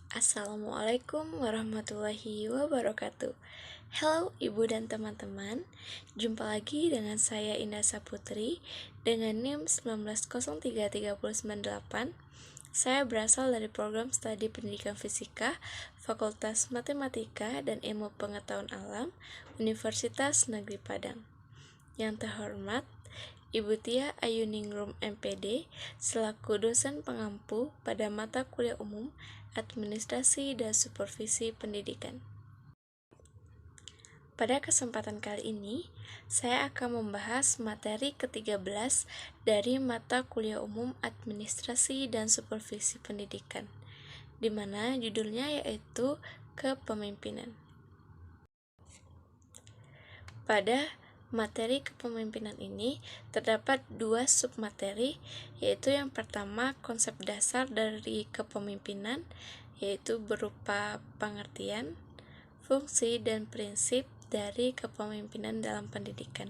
Assalamualaikum warahmatullahi wabarakatuh. Halo ibu dan teman-teman. Jumpa lagi dengan saya Indah Saputri dengan NIM 1903398. Saya berasal dari program studi pendidikan fisika Fakultas Matematika dan Ilmu Pengetahuan Alam Universitas Negeri Padang. Yang terhormat Ibu Tia Ayuningrum MPD selaku dosen pengampu pada mata kuliah umum Administrasi dan Supervisi Pendidikan. Pada kesempatan kali ini, saya akan membahas materi ke-13 dari mata kuliah umum Administrasi dan Supervisi Pendidikan, di mana judulnya yaitu Kepemimpinan. Pada materi kepemimpinan ini terdapat dua submateri, yaitu yang pertama konsep dasar dari kepemimpinan, yaitu berupa pengertian, fungsi, dan prinsip dari kepemimpinan dalam pendidikan.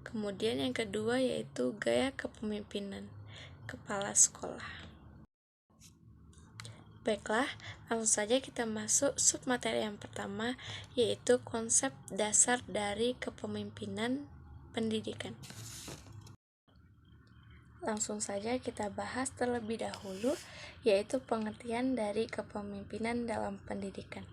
Kemudian yang kedua yaitu gaya kepemimpinan, kepala sekolah. Baiklah, langsung saja kita masuk submateri yang pertama, yaitu konsep dasar dari kepemimpinan pendidikan. Langsung saja kita bahas terlebih dahulu, yaitu pengertian dari kepemimpinan dalam pendidikan.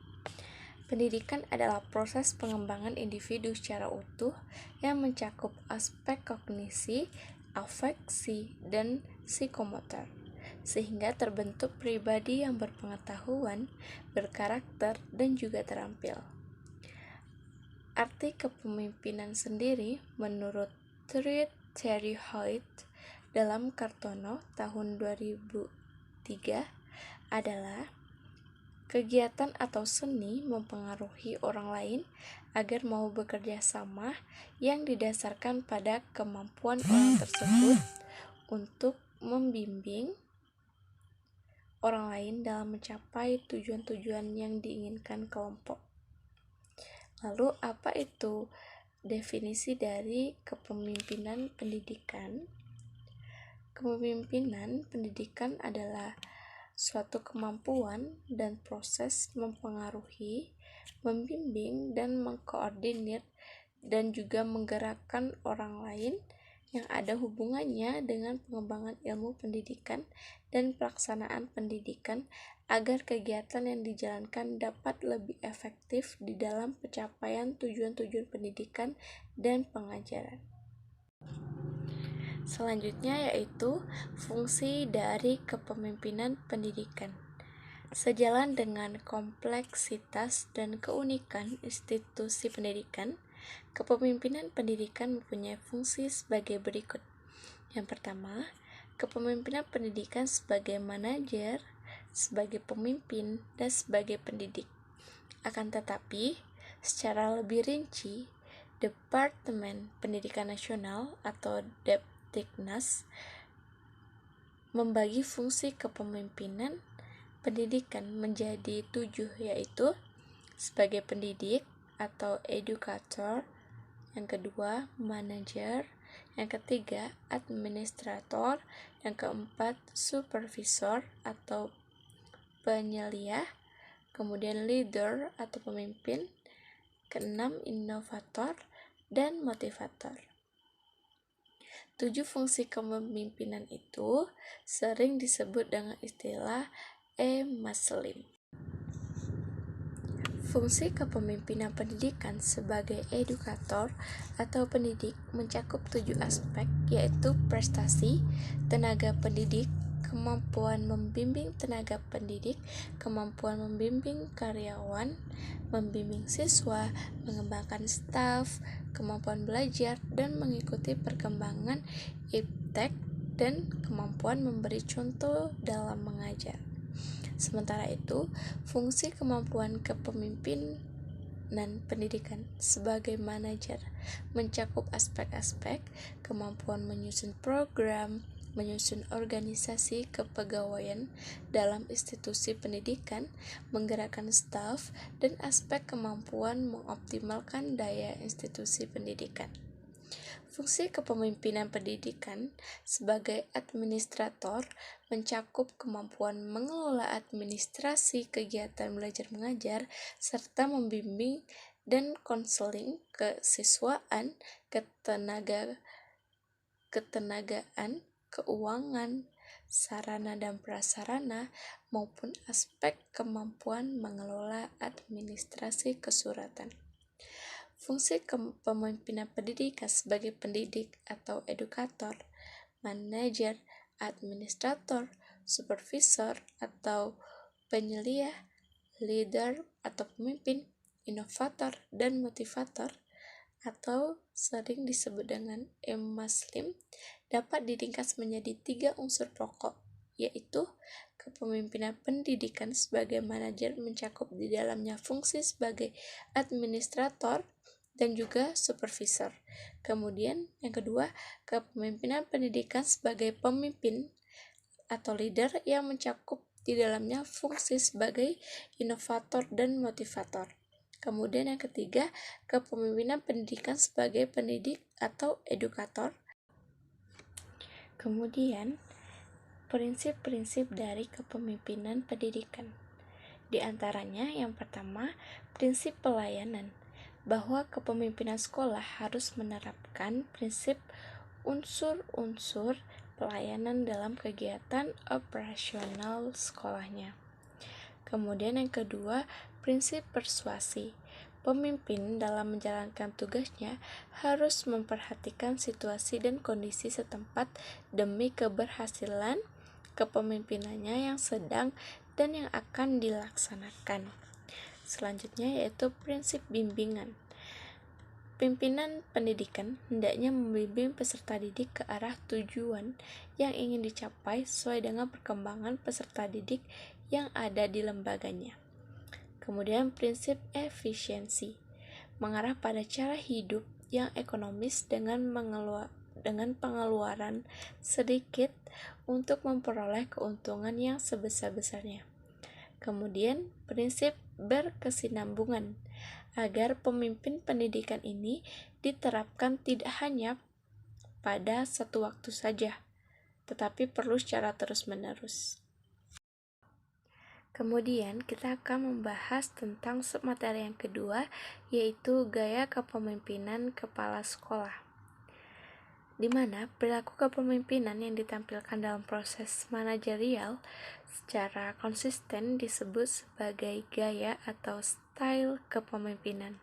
Pendidikan adalah proses pengembangan individu secara utuh yang mencakup aspek kognisi, afeksi, dan psikomotor, sehingga terbentuk pribadi yang berpengetahuan, berkarakter, dan juga terampil. Arti kepemimpinan sendiri menurut Terry Hoyt dalam Kartono tahun 2003 adalah kegiatan atau seni mempengaruhi orang lain agar mau bekerja sama yang didasarkan pada kemampuan orang tersebut untuk membimbing orang lain dalam mencapai tujuan-tujuan yang diinginkan kelompok. Lalu apa itu definisi dari kepemimpinan pendidikan? Kepemimpinan pendidikan adalah suatu kemampuan dan proses mempengaruhi, membimbing, dan mengkoordinir dan juga menggerakkan orang lain yang ada hubungannya dengan pengembangan ilmu pendidikan dan pelaksanaan pendidikan agar kegiatan yang dijalankan dapat lebih efektif di dalam pencapaian tujuan-tujuan pendidikan dan pengajaran. Selanjutnya yaitu fungsi dari kepemimpinan pendidikan. Sejalan dengan kompleksitas dan keunikan institusi pendidikan, kepemimpinan pendidikan mempunyai fungsi sebagai berikut. Yang pertama, kepemimpinan pendidikan sebagai manajer, sebagai pemimpin, dan sebagai pendidik. Akan tetapi, secara lebih rinci, Departemen Pendidikan Nasional atau Depdiknas membagi fungsi kepemimpinan pendidikan menjadi 7, yaitu sebagai pendidik atau edukator, yang kedua manajer, yang ketiga administrator, yang keempat supervisor atau penyelia, kemudian leader atau pemimpin, keenam inovator, dan motivator. 7 fungsi kepemimpinan itu sering disebut dengan istilah E-Maslim. Fungsi kepemimpinan pendidikan sebagai edukator atau pendidik mencakup 7 aspek, yaitu prestasi, tenaga pendidik, kemampuan membimbing tenaga pendidik, kemampuan membimbing karyawan, membimbing siswa, mengembangkan staf, kemampuan belajar dan mengikuti perkembangan iptek, dan kemampuan memberi contoh dalam mengajar. Sementara itu, fungsi kemampuan kepemimpinan pendidikan sebagai manajer mencakup aspek-aspek kemampuan menyusun program, menyusun organisasi kepegawaian dalam institusi pendidikan, menggerakkan staf, dan aspek kemampuan mengoptimalkan daya institusi pendidikan. Fungsi kepemimpinan pendidikan sebagai administrator mencakup kemampuan mengelola administrasi kegiatan belajar mengajar serta membimbing dan konseling kesiswaan, ketenagaan, keuangan, sarana dan prasarana, maupun aspek kemampuan mengelola administrasi kesuratan. Fungsi kepemimpinan pendidikan sebagai pendidik atau edukator, manajer, administrator, supervisor atau penyelia, leader atau pemimpin, inovator, dan motivator atau sering disebut dengan emaslim dapat diringkas menjadi 3 unsur pokok, yaitu kepemimpinan pendidikan sebagai manajer mencakup di dalamnya fungsi sebagai administrator dan juga supervisor. Kemudian yang kedua, kepemimpinan pendidikan sebagai pemimpin atau leader yang mencakup di dalamnya fungsi sebagai inovator dan motivator. Kemudian yang ketiga, kepemimpinan pendidikan sebagai pendidik atau edukator. Kemudian, prinsip-prinsip dari kepemimpinan pendidikan. Di antaranya yang pertama, prinsip pelayanan, bahwa kepemimpinan sekolah harus menerapkan prinsip unsur-unsur pelayanan dalam kegiatan operasional sekolahnya. Kemudian yang kedua, prinsip persuasi. Pemimpin dalam menjalankan tugasnya harus memperhatikan situasi dan kondisi setempat demi keberhasilan kepemimpinannya yang sedang dan yang akan dilaksanakan. Selanjutnya yaitu prinsip bimbingan. Pimpinan pendidikan hendaknya membimbing peserta didik ke arah tujuan yang ingin dicapai sesuai dengan perkembangan peserta didik yang ada di lembaganya. Kemudian prinsip efisiensi, mengarah pada cara hidup yang ekonomis dengan pengeluaran sedikit untuk memperoleh keuntungan yang sebesar-besarnya. Kemudian prinsip berkesinambungan, agar pemimpin pendidikan ini diterapkan tidak hanya pada satu waktu saja, tetapi perlu secara terus-menerus. Kemudian kita akan membahas tentang submateri yang kedua, yaitu gaya kepemimpinan kepala sekolah, di mana perilaku kepemimpinan yang ditampilkan dalam proses manajerial secara konsisten disebut sebagai gaya atau style kepemimpinan.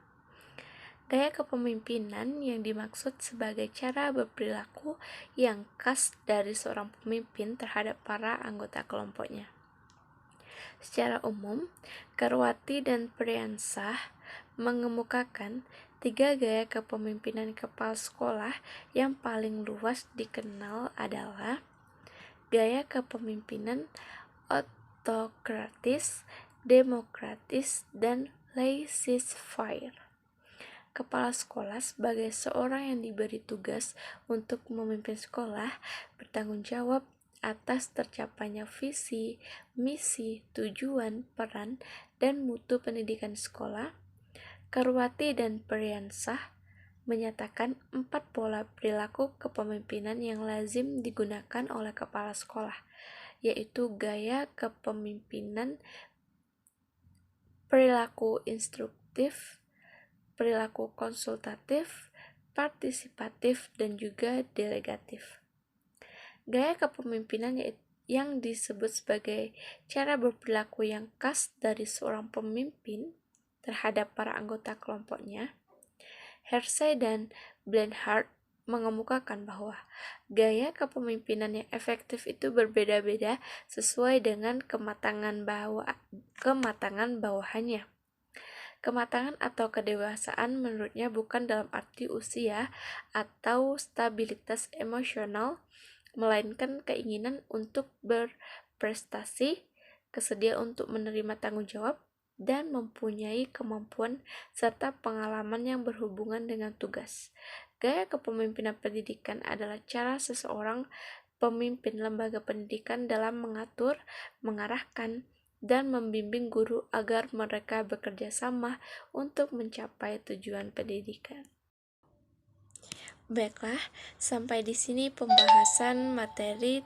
Gaya kepemimpinan yang dimaksud sebagai cara berperilaku yang khas dari seorang pemimpin terhadap para anggota kelompoknya. Secara umum, Karwati dan Priyansah mengemukakan 3 gaya kepemimpinan kepala sekolah yang paling luas dikenal adalah gaya kepemimpinan autokratis, demokratis, dan laissez-faire. Kepala sekolah sebagai seorang yang diberi tugas untuk memimpin sekolah bertanggung jawab atas tercapainya visi, misi, tujuan, peran, dan mutu pendidikan sekolah. Karwati dan Priyansah menyatakan 4 pola perilaku kepemimpinan yang lazim digunakan oleh kepala sekolah, yaitu gaya kepemimpinan perilaku instruktif, perilaku konsultatif, partisipatif, dan juga delegatif. Gaya kepemimpinan yang disebut sebagai cara berperilaku yang khas dari seorang pemimpin terhadap para anggota kelompoknya. Hersey dan Blenheart mengemukakan bahwa gaya kepemimpinan yang efektif itu berbeda-beda sesuai dengan kematangan bawahannya. Kematangan atau kedewasaan menurutnya bukan dalam arti usia atau stabilitas emosional, melainkan keinginan untuk berprestasi, kesediaan untuk menerima tanggung jawab, dan mempunyai kemampuan serta pengalaman yang berhubungan dengan tugas. Gaya kepemimpinan pendidikan adalah cara seseorang pemimpin lembaga pendidikan dalam mengatur, mengarahkan, dan membimbing guru agar mereka bekerja sama untuk mencapai tujuan pendidikan. Baiklah, sampai di sini pembahasan materi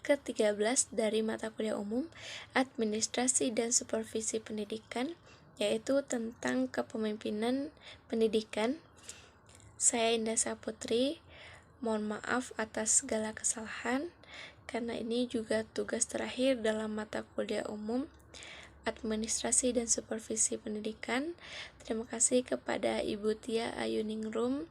ke-13 dari mata kuliah umum Administrasi dan Supervisi Pendidikan, yaitu tentang kepemimpinan pendidikan. Saya Indah Saputri, mohon maaf atas segala kesalahan, karena ini juga tugas terakhir dalam mata kuliah umum Administrasi dan Supervisi Pendidikan. Terima kasih kepada Ibu Tia Ayuningrum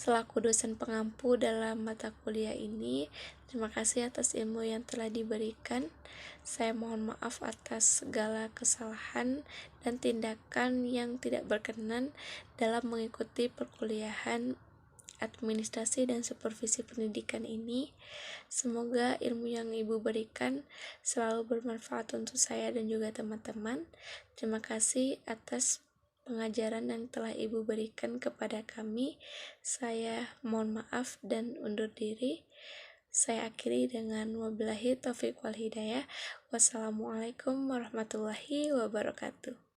selaku dosen pengampu dalam mata kuliah ini. Terima kasih atas ilmu yang telah diberikan. Saya mohon maaf atas segala kesalahan dan tindakan yang tidak berkenan dalam mengikuti perkuliahan Administrasi dan Supervisi Pendidikan ini. Semoga ilmu yang Ibu berikan selalu bermanfaat untuk saya dan juga teman-teman. Terima kasih atas pengajaran yang telah Ibu berikan kepada kami. Saya mohon maaf dan undur diri. Saya akhiri dengan wabillahi taufiq wal hidayah. Wassalamualaikum warahmatullahi wabarakatuh.